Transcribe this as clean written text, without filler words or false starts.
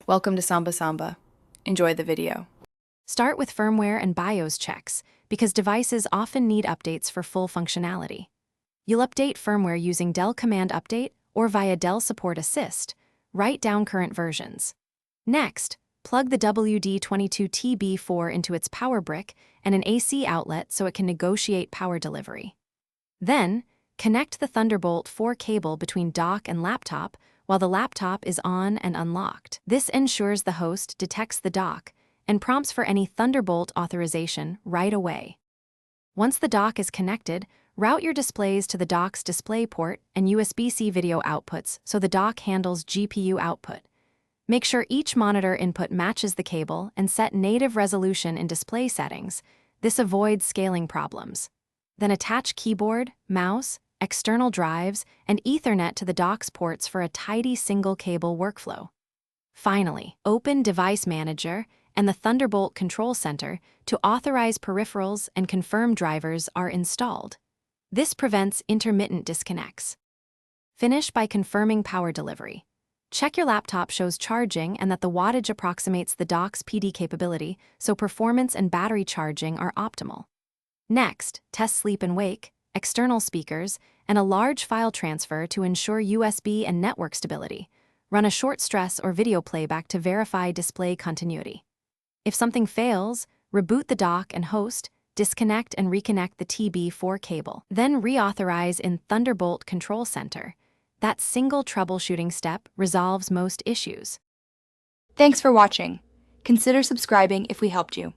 Welcome to Samba Samba. Enjoy the video. Start with firmware and BIOS checks, because devices often need updates for full functionality. You'll update firmware using Dell Command Update or via Dell Support Assist. Write down current versions. Next, plug the WD22tb4 into its power brick and an AC outlet so it can negotiate power delivery. Then, connect the Thunderbolt 4 cable between dock and laptop while the laptop is on and unlocked. This ensures the host detects the dock and prompts for any Thunderbolt authorization right away. Once the dock is connected, route your displays to the dock's display port and USB-C video outputs so the dock handles GPU output. Make sure each monitor input matches the cable and set native resolution in display settings. This avoids scaling problems. Then attach keyboard, mouse, external drives, and Ethernet to the dock's ports for a tidy single-cable workflow. Finally, open Device Manager and the Thunderbolt Control Center to authorize peripherals and confirm drivers are installed. This prevents intermittent disconnects. Finish by confirming power delivery. Check your laptop shows charging and that the wattage approximates the dock's PD capability, so performance and battery charging are optimal. Next, test sleep and wake, external speakers, and a large file transfer to ensure USB and network stability. Run a short stress or video playback to verify display continuity. If something fails, reboot the dock and host, disconnect and reconnect the TB4 cable. Then reauthorize in Thunderbolt Control Center. That single troubleshooting step resolves most issues. Thanks for watching. Consider subscribing if we helped you.